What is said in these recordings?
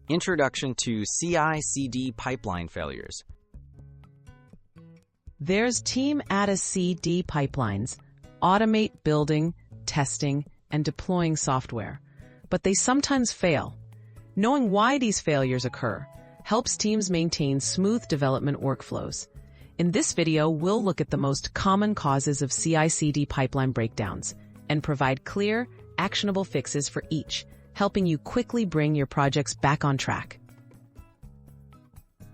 Introduction to CI/CD pipeline failures. There's Team ATA-CD pipelines, automate building, testing, and deploying software. But they sometimes fail. Knowing why these failures occur helps teams maintain smooth development workflows. In this video, we'll look at the most common causes of CI/CD pipeline breakdowns and provide clear, actionable fixes for each, helping you quickly bring your projects back on track.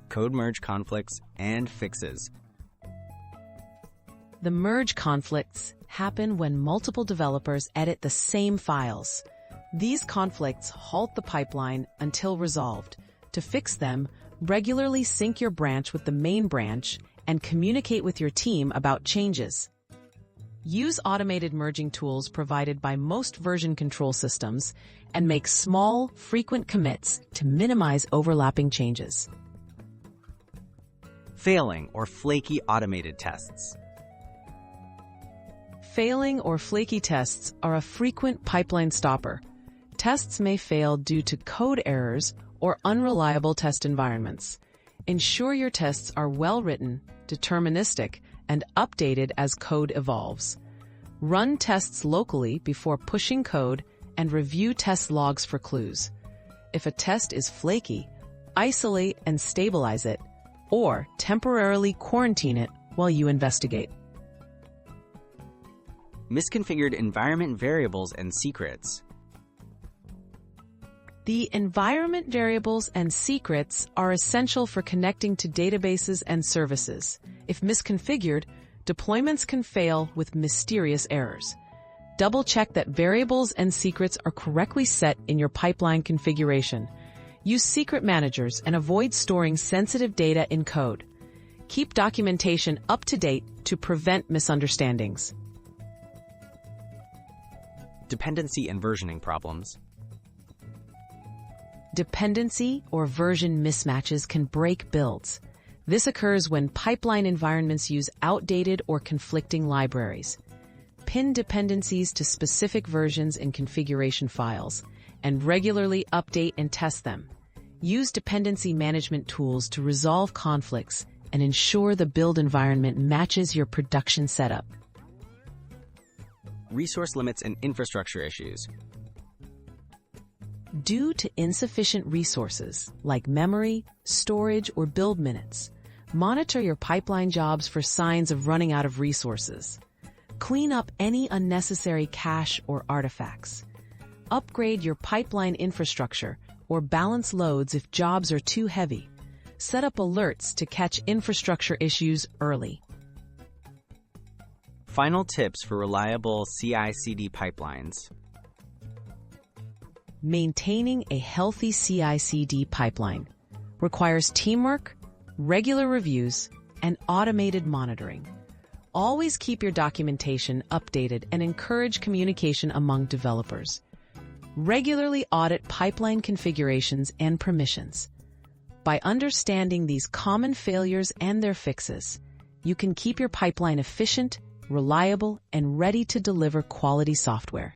Code merge conflicts and fixes. The merge conflicts happen when multiple developers edit the same files. These conflicts halt the pipeline until resolved. To fix them, regularly sync your branch with the main branch and communicate with your team about changes. Use automated merging tools provided by most version control systems and make small, frequent commits to minimize overlapping changes. Failing or flaky automated tests. Failing or flaky tests are a frequent pipeline stopper. Tests may fail due to code errors or unreliable test environments. Ensure your tests are well-written, deterministic, and updated as code evolves. Run tests locally before pushing code and review test logs for clues. If a test is flaky, isolate and stabilize it, or temporarily quarantine it while you investigate. Misconfigured environment variables and secrets. The environment variables and secrets are essential for connecting to databases and services. If misconfigured, deployments can fail with mysterious errors. Double-check that variables and secrets are correctly set in your pipeline configuration. Use secret managers and avoid storing sensitive data in code. Keep documentation up to date to prevent misunderstandings. Dependency and versioning problems. Dependency or version mismatches can break builds. This occurs when pipeline environments use outdated or conflicting libraries. Pin dependencies to specific versions in configuration files, and regularly update and test them. Use dependency management tools to resolve conflicts and ensure the build environment matches your production setup. Resource limits and infrastructure issues. Due to insufficient resources, like memory, storage, or build minutes, monitor your pipeline jobs for signs of running out of resources. Clean up any unnecessary cache or artifacts. Upgrade your pipeline infrastructure or balance loads if jobs are too heavy. Set up alerts to catch infrastructure issues early. Final tips for reliable CI/CD pipelines. Maintaining a healthy CI/CD pipeline requires teamwork, regular reviews, and automated monitoring. Always keep your documentation updated and encourage communication among developers. Regularly audit pipeline configurations and permissions. By understanding these common failures and their fixes, you can keep your pipeline efficient, reliable, and ready to deliver quality software.